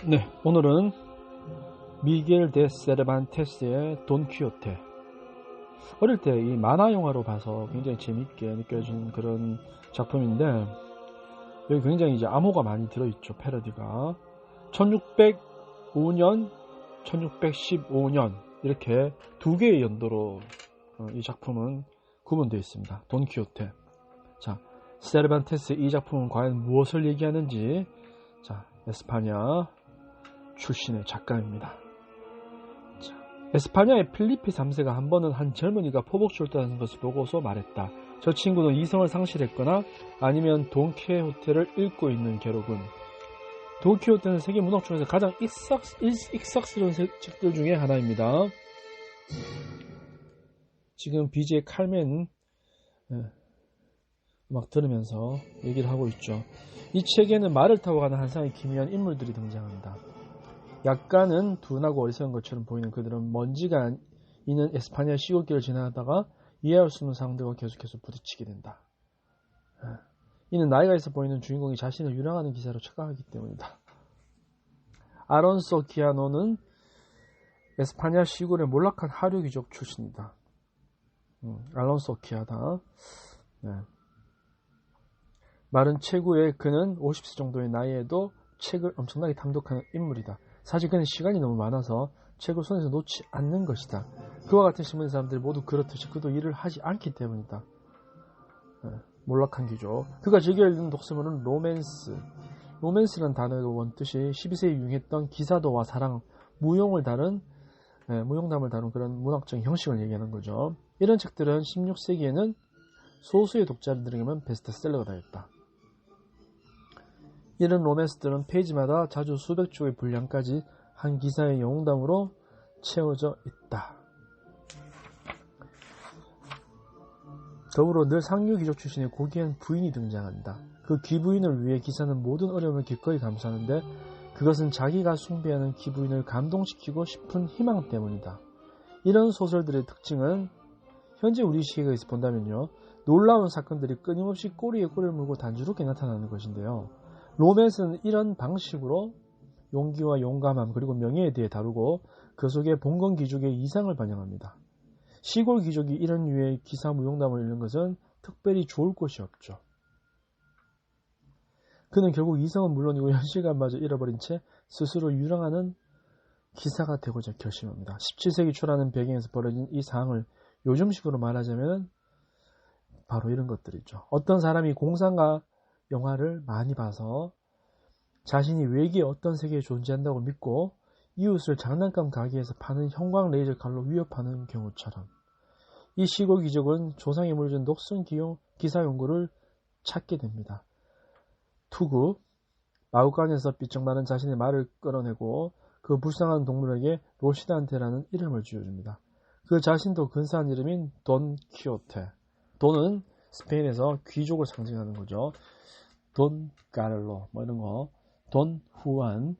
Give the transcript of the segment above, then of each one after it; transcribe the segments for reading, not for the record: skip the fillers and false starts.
네, 오늘은 미겔 데 세르반테스의 돈키호테. 어릴 때 이 만화 영화로 봐서 굉장히 재밌게 느껴진 그런 작품인데, 여기 굉장히 이제 암호가 많이 들어있죠. 패러디가 1605년 1615년 이렇게 두 개의 연도로 이 작품은 구분되어 있습니다. 돈키호테. 자, 세르반테스 이 작품은 과연 무엇을 얘기하는지, 자, 에스파냐 출신의 작가입니다. 자, 에스파냐의 필리피 3세가 한 번은 한 젊은이가 포복 출두하는 것을 보고서 말했다. 저 친구는 이성을 상실했거나 아니면 돈키호테를 읽고 있는 게로군. 돈키호테는 세계 문학 중에서 가장 익삭스러운 책들 중에 하나입니다. 지금 BJ 칼멘 음악 들으면서 얘기를 하고 있죠. 이 책에는 말을 타고 가는 한 쌍의 기묘한 인물들이 등장한다. 약간은 둔하고 어리석은 것처럼 보이는 그들은 먼지가 있는 에스파냐 시골길을 지나가다가 이해할 수 없는 상황들과 계속해서 부딪히게 된다. 이는 나이가 있어 보이는 주인공이 자신을 유랑하는 기사로 착각하기 때문이다. 아론소 기아노는 에스파냐 시골의 몰락한 하류 귀족 출신이다. 알론소 키아다. 네. 마른 체구의 그는 50세 정도의 나이에도 책을 엄청나게 탐독하는 인물이다. 사실 그는 시간이 너무 많아서 책을 손에서 놓지 않는 것이다. 그와 같은 신문 사람들이 모두 그렇듯이 그도 일을 하지 않기 때문이다. 몰락한 귀족. 그가 즐겨 읽는 독서물은 로맨스. 로맨스라는 단어의 원뜻이 12세에 유행했던 기사도와 사랑, 무용담을 다룬 그런 문학적인 형식을 얘기하는 거죠. 이런 책들은 16세기에는 소수의 독자들에게만 베스트셀러가 되었다. 이런 로맨스들은 페이지마다 자주 수백 쪽의 분량까지 한 기사의 영웅담으로 채워져 있다. 더불어 늘 상류 귀족 출신의 고귀한 부인이 등장한다. 그 귀부인을 위해 기사는 모든 어려움을 기꺼이 감수하는데 그것은 자기가 숭배하는 귀부인을 감동시키고 싶은 희망 때문이다. 이런 소설들의 특징은 현재 우리 시각에서 본다면요, 놀라운 사건들이 끊임없이 꼬리에 꼬리를 물고 단조롭게 나타나는 것인데요. 로맨스는 이런 방식으로 용기와 용감함 그리고 명예에 대해 다루고 그 속에 봉건 귀족의 이상을 반영합니다. 시골 귀족이 이런 유의 기사 무용담을 읽는 것은 특별히 좋을 것이 없죠. 그는 결국 이성은 물론이고 현실감마저 잃어버린 채 스스로 유랑하는 기사가 되고자 결심합니다. 17세기 초라는 배경에서 벌어진 이 상황을 요즘식으로 말하자면 바로 이런 것들이죠. 어떤 사람이 공상과 영화를 많이 봐서 자신이 외계의 어떤 세계에 존재한다고 믿고 이웃을 장난감 가게에서 파는 형광 레이저 칼로 위협하는 경우처럼 이 시골 귀족은 조상이 물려준 녹슨 기사 연구를 찾게 됩니다. 투구, 마구간에서 삐쩍 마른 자신의 말을 끌어내고 그 불쌍한 동물에게 로시단테라는 이름을 지어줍니다. 그 자신도 근사한 이름인 돈 키호테. 돈은 스페인에서 귀족을 상징하는 거죠. 돈 까를로 이런 거. 돈 후안.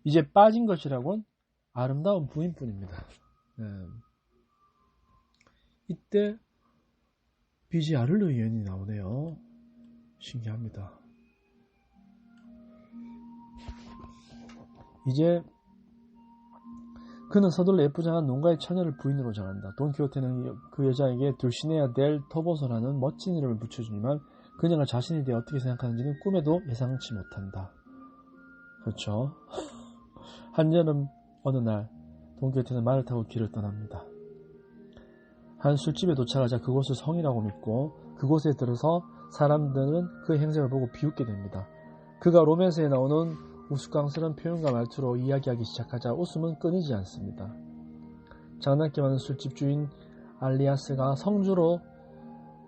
이제 빠진 것이라곤 아름다운 부인뿐입니다. 이때 BJ 아를로 여인이 나오네요. 신기합니다. 이제 그는 서둘러 예쁘장한 농가의 처녀를 부인으로 정한다. 돈키호테는 그 여자에게 둘시네아 델 토보소라는 멋진 이름을 붙여주지만 그녀가 자신에 대해 어떻게 생각하는지는 꿈에도 예상치 못한다. 그렇죠. 한여름 어느 날 돈키호테는 말을 타고 길을 떠납니다. 한 술집에 도착하자 그곳을 성이라고 믿고 그곳에 들어서 사람들은 그 행색을 보고 비웃게 됩니다. 그가 로맨스에 나오는 우스꽝스러운 표현과 말투로 이야기하기 시작하자 웃음은 끊이지 않습니다. 장난기 많은 술집 주인 알리아스가 성주로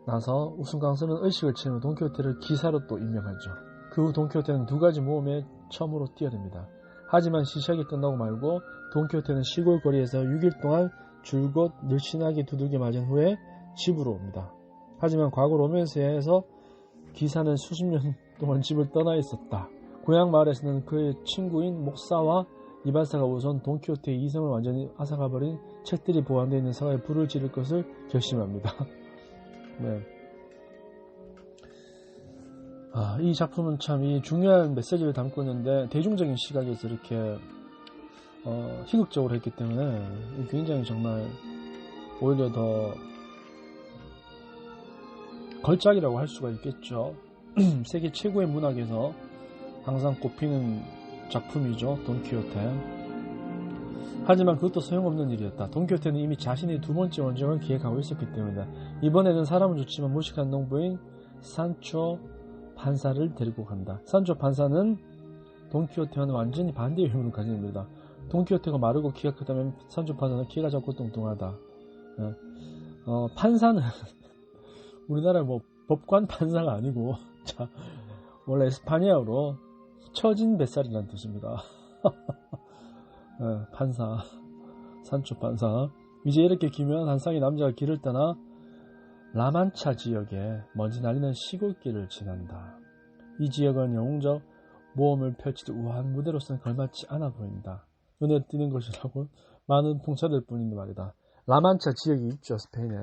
나서 우스꽝스러운 의식을 채우는 돈키호테를 기사로 또 임명하죠. 그 후 돈키호테는 두 가지 모험에 처음으로 뛰어듭니다. 하지만 시작이 끝나고 말고 돈키호테는 시골 거리에서 6일 동안 줄곧 늘씬하게 두들겨 맞은 후에 집으로 옵니다. 하지만 과거 로맨스에서 기사는 수십 년 동안 집을 떠나 있었다. 고향 마을에서는 그의 친구인 목사와 이발사가 우선 돈키호테의 이성을 완전히 앗아가버린 책들이 보관되어 있는 상가에 불을 지를 것을 결심합니다. 네. 이 작품은 참 이 중요한 메시지를 담고 있는데 대중적인 시각에서 이렇게 희극적으로 했기 때문에 굉장히 정말 오히려 더 걸작이라고 할 수가 있겠죠. 세계 최고의 문학에서 항상 꼽히는 작품이죠. 돈키호테. 하지만 그것도 소용없는 일이었다. 돈키호테는 이미 자신의 두 번째 원정을 기획하고 있었기 때문이다. 이번에는 사람은 좋지만 무식한 농부인 산초 판사를 데리고 간다. 산초 판사는 돈키호테와는 완전히 반대의 의문을 가진 인물이다. 돈키호테가 마르고 키가 크다면 산초 판사는 키가 작고 뚱뚱하다. 판사는 우리나라 뭐 법관 판사가 아니고 자, 원래 에스파니아어로 처진 뱃살이라는 뜻입니다. 판사, 산초 판사. 이제 이렇게 기묘한 한 쌍의 남자가 길을 떠나 라만차 지역에 먼지 날리는 시골길을 지난다. 이 지역은 영웅적 모험을 펼치듯 우아한 무대로서는 걸맞지 않아 보인다. 눈에 띄는 것이라고 많은 풍차될 뿐인데 말이다. 라만차 지역이 있죠, 스페인에.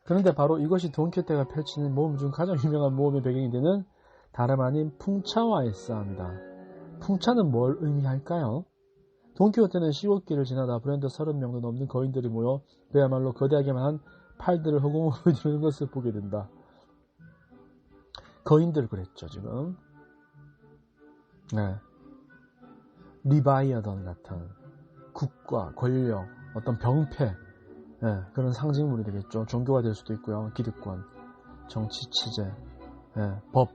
그런데 바로 이것이 돈키호테가 펼치는 모험 중 가장 유명한 모험의 배경이 되는 다름 아닌 풍차와의 싸움이다. 풍차는 뭘 의미할까요? 돈키호테는 시골길을 지나다 브랜드 30명도 넘는 거인들이 모여 그야말로 거대하게만 한 팔들을 허공으로 이루는 것을 보게 된다. 거인들 그랬죠, 지금. 네. 리바이어던 같은 국가, 권력, 어떤 병폐, 그런 상징물이 되겠죠. 종교가 될 수도 있고요. 기득권, 정치, 체제, 법,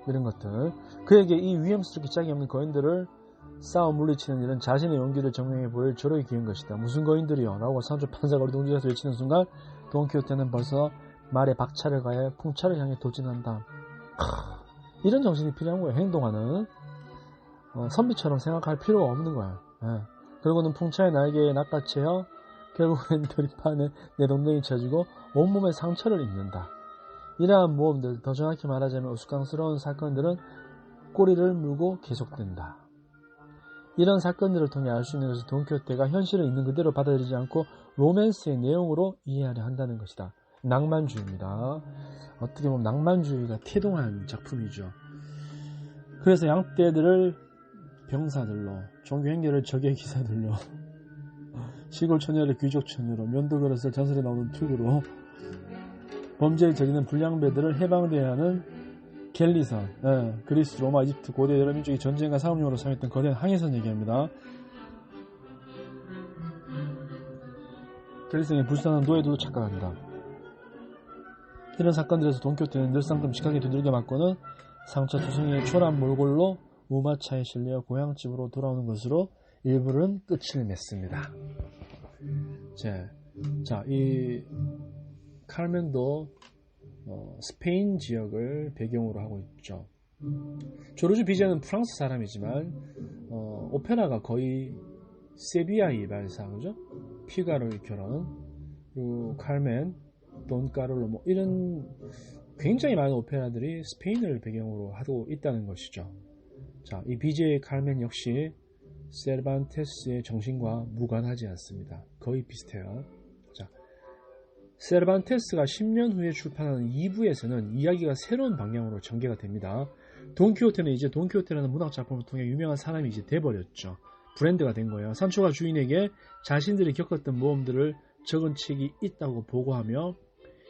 이런 것들. 그에게 이 위험스럽게 짝이 없는 거인들을 싸워 물리치는 일은 자신의 용기를 증명해 보일 저력이 기운 것이다. 무슨 거인들이요? 라고 산초 판사가 어리둥절해서 외치는 순간 돈키호테는 벌써 말에 박차를 가해 풍차를 향해 도진한다. 이런 정신이 필요한 거예요. 행동하는 선비처럼 생각할 필요가 없는 거예요. 그리고는 풍차의 날개에 낚아채어 결국엔 들판에 내동댕이 쳐주고 온몸에 상처를 입는다. 이러한 모험들, 더 정확히 말하자면 우스꽝스러운 사건들은 꼬리를 물고 계속된다. 이런 사건들을 통해 알 수 있는 것은 돈키호테가 현실을 있는 그대로 받아들이지 않고 로맨스의 내용으로 이해하려 한다는 것이다. 낭만주의입니다. 어떻게 보면 낭만주의가 태동한 작품이죠. 그래서 양떼들을 병사들로, 종교행렬을 적의 기사들로, 시골 처녀를 귀족 처녀로, 면도그릇을 전설에 나오는 툭으로, 범죄를 저지르는 불량배들을 해방되어야 하는 갤리선, 그리스, 로마, 이집트, 고대 여러 민족이 전쟁과 상업용으로 사용했던 거대한 항해선 얘기합니다. 갤리선의 불쌍한 노예들도 착각한다. 이런 사건들에서 돈키호테는 늘상 끔찍하게 두들겨 맞고는 상처 투성이의 초란 몰골로 우마차에 실려 고향집으로 돌아오는 것으로 일부는 끝을 맺습니다. 자, 이 카르멘도 스페인 지역을 배경으로 하고 있죠. 조르주 비제는 프랑스 사람이지만 오페라가 거의 세비야의 발상이죠. 피가로의 결혼, 그리고 카르멘, 돈까를로 뭐 이런 굉장히 많은 오페라들이 스페인을 배경으로 하고 있다는 것이죠. 자, 이 비제의 카르멘 역시 세르반테스의 정신과 무관하지 않습니다. 거의 비슷해요. 자, 세르반테스가 10년 후에 출판하는 2부에서는 이야기가 새로운 방향으로 전개가 됩니다. 돈키호테는 이제 돈키호테라는 문학 작품을 통해 유명한 사람이 이제 돼버렸죠. 브랜드가 된 거예요. 산초가 주인에게 자신들이 겪었던 모험들을 적은 책이 있다고 보고하며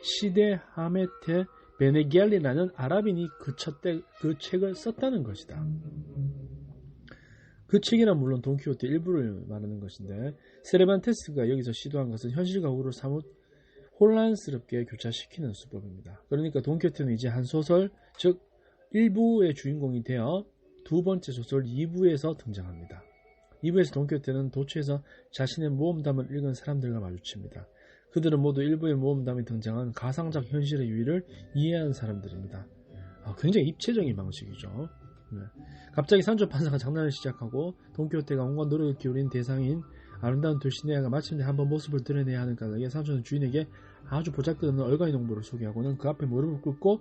시데 하메테 베네겔리라는 아랍인이 그 책을 썼다는 것이다. 그 책이란 물론 돈키호테 일부를 말하는 것인데 세르반테스가 여기서 시도한 것은 현실과 우를 사뭇 혼란스럽게 교차시키는 수법입니다. 그러니까 돈키호테는 이제 한 소설, 즉 1부의 주인공이 되어 두 번째 소설 2부에서 등장합니다. 2부에서 돈키호테는 도처에서 자신의 모험담을 읽은 사람들과 마주칩니다. 그들은 모두 1부의 모험담에 등장한 가상적 현실의 유의를 이해하는 사람들입니다. 굉장히 입체적인 방식이죠. 네. 갑자기 산초 판사가 장난을 시작하고 돈키호테가 온갖 노력을 기울인 대상인 아름다운 돌시네아가 마침내 한번 모습을 드러내야 하는 까닭에 산초는 주인에게 아주 보잘것없는 얼간이 농부를 소개하고는 그 앞에 무릎을 꿇고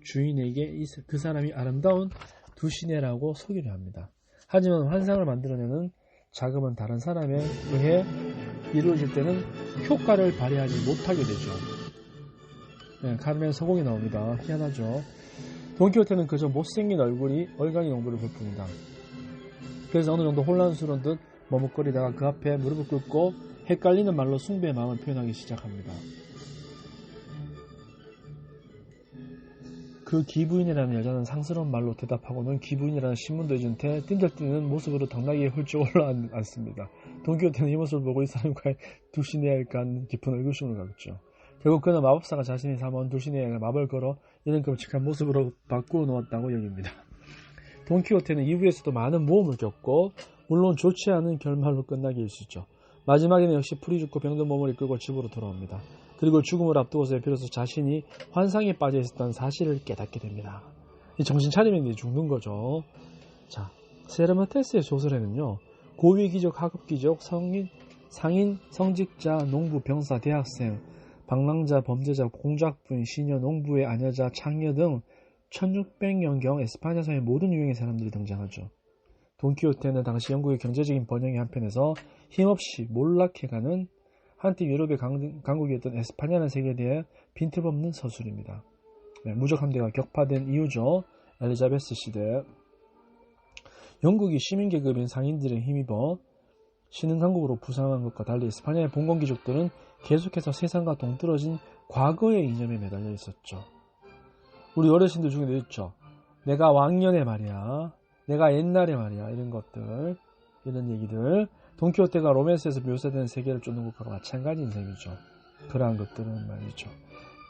주인에게 그 사람이 아름다운 두시네라고 소개를 합니다. 하지만 환상을 만들어내는 작업은 다른 사람에 의해 이루어질 때는 효과를 발휘하지 못하게 되죠. 네, 카르멘 서공이 나옵니다. 희한하죠. 돈키호테는 그저 못생긴 얼간이 농부를 볼 뿐이다. 그래서 어느 정도 혼란스러운 듯 머뭇거리다가 그 앞에 무릎을 꿇고 헷갈리는 말로 숭배의 마음을 표현하기 시작합니다. 그 기부인이라는 여자는 상스러운 말로 대답하고는 기부인이라는 신문도 잊은 채 띵들뛰는 모습으로 당나귀에 훌쩍 올라앉습니다. 돈키호테는 이 모습을 보고 이 사람과의 둘시내야일까 하는 깊은 의구심을 갖죠. 결국 그는 마법사가 자신이 삼아온 둘시내야가 마법을 걸어 이런 끔찍한 모습으로 바꾸어 놓았다고 여깁니다. 돈키호테는 이후에서도 많은 모험을 겪고 물론 좋지 않은 결말로 끝나게 일수있죠. 마지막에는 역시 풀이 죽고 병든 몸을 이끌고 집으로 돌아옵니다. 그리고 죽음을 앞두고서 비로소 자신이 환상에 빠져 있었다는 사실을 깨닫게 됩니다. 정신 차리면 죽는 거죠. 자, 세르만테스의 소설에는요, 고위 귀족, 하급 귀족, 상인, 성직자, 농부, 병사, 대학생, 방랑자, 범죄자, 공작부인, 시녀, 농부의 아녀자, 창녀 등 1600년경 에스파냐성의 모든 유형의 사람들이 등장하죠. 돈키호테는 당시 영국의 경제적인 번영의 한편에서 힘없이 몰락해가는 한때 유럽의 강국이었던 에스파냐라는 세계에 대해 빈틈없는 서술입니다. 네, 무적 함대가 격파된 이유죠. 엘리자베스 시대 영국이 시민계급인 상인들에 힘입어 신흥강국으로 부상한 것과 달리 에스파냐의 봉건귀족들은 계속해서 세상과 동떨어진 과거의 이념에 매달려 있었죠. 우리 어르신들 중에도 있죠. 내가 왕년에 말이야, 내가 옛날에 말이야, 이런 것들, 이런 얘기들. 돈키호테가 로맨스에서 묘사되는 세계를 쫓는 것과 마찬가지 인생이죠. 그러한 것들은 말이죠.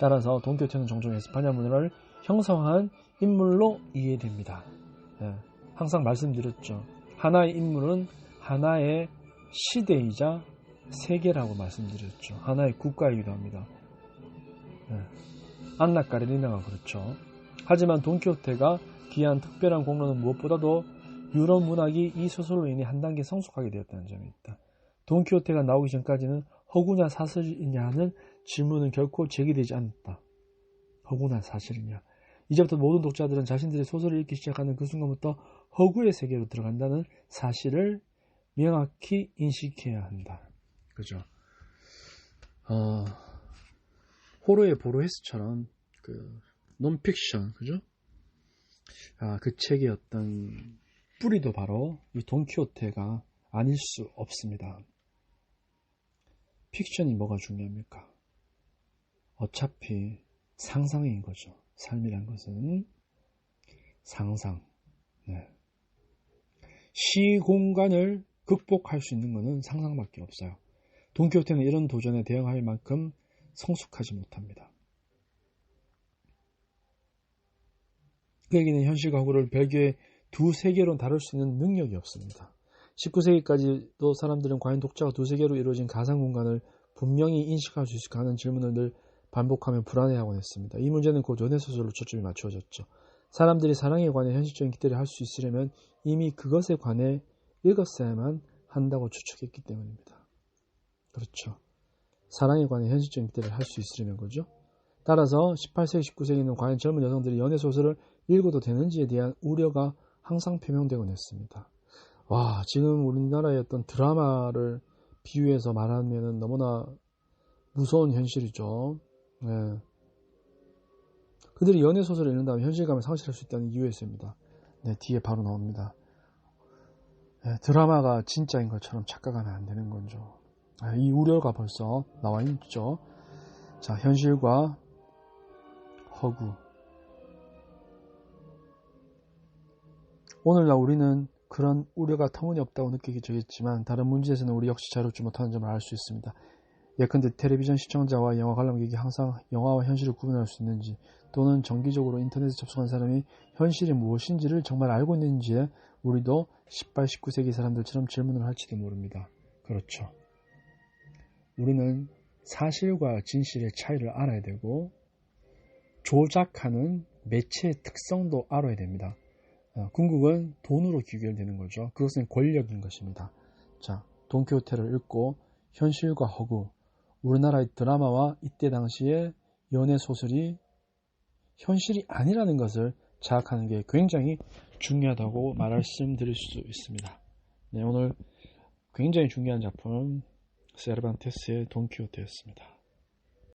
따라서 돈키호테는 종종 에스파냐 문화를 형성한 인물로 이해됩니다. 네, 항상 말씀드렸죠. 하나의 인물은 하나의 시대이자 세계라고 말씀드렸죠. 하나의 국가이기도 합니다. 네. 안나 까레리나가 그렇죠. 하지만 돈키호테가 기한 특별한 공로는 무엇보다도 유럽 문학이 이 소설로 인해 한 단계 성숙하게 되었다는 점이 있다. 돈키호테가 나오기 전까지는 허구냐 사실이냐 하는 질문은 결코 제기되지 않았다. 허구나 사실이냐. 이제부터 모든 독자들은 자신들의 소설을 읽기 시작하는 그 순간부터 허구의 세계로 들어간다는 사실을 명확히 인식해야 한다. 그죠? 호로의 보로헤스처럼 그 논픽션, 그죠? 그 책의 어떤 뿌리도 바로 이 돈키호테가 아닐 수 없습니다. 픽션이 뭐가 중요합니까? 어차피 상상인 거죠. 삶이란 것은 상상. 네. 시공간을 극복할 수 있는 것은 상상밖에 없어요. 돈키호테는 이런 도전에 대응할 만큼 성숙하지 못합니다. 그에게는 현실과 허구를 별개의 두 세계로 다룰 수 있는 능력이 없습니다. 19세기까지도 사람들은 과연 독자가 두 세계로 이루어진 가상공간을 분명히 인식할 수 있을까 하는 질문을 늘 반복하며 불안해하곤 했습니다. 이 문제는 곧 연애소설로 초점이 맞추어졌죠. 사람들이 사랑에 관해 현실적인 기대를 할 수 있으려면 이미 그것에 관해 읽었어야만 한다고 추측했기 때문입니다. 그렇죠. 사랑에 관해 현실적인 기대를 할 수 있으려면 거죠. 따라서 18세기, 19세기는 과연 젊은 여성들이 연애소설을 읽어도 되는지에 대한 우려가 항상 표명되곤 했습니다. 와, 지금 우리나라의 어떤 드라마를 비유해서 말하면 너무나 무서운 현실이죠. 네. 그들이 연애소설을 읽는다면 현실감을 상실할 수 있다는 이유에서입니다. 네, 뒤에 바로 나옵니다. 네, 드라마가 진짜인 것처럼 착각하면 안 되는 거죠. 이 우려가 벌써 나와 있죠. 자, 현실과 허구. 오늘날 우리는 그런 우려가 터무니없다고 느끼기 되겠지만 다른 문제에서는 우리 역시 자유롭지 못하는 점을 알 수 있습니다. 예컨대 텔레비전 시청자와 영화 관람객이 항상 영화와 현실을 구분할 수 있는지, 또는 정기적으로 인터넷에 접속한 사람이 현실이 무엇인지를 정말 알고 있는지에 우리도 18, 19세기 사람들처럼 질문을 할지도 모릅니다. 그렇죠. 우리는 사실과 진실의 차이를 알아야 되고 조작하는 매체의 특성도 알아야 됩니다. 궁극은 돈으로 귀결되는 거죠. 그것은 권력인 것입니다. 자, 돈키호테를 읽고 현실과 허구, 우리나라의 드라마와 이때 당시의 연애소설이 현실이 아니라는 것을 자각하는 게 굉장히 중요하다고 말씀드릴 수 있습니다. 네, 오늘 굉장히 중요한 작품 세르반테스의 돈키호테였습니다.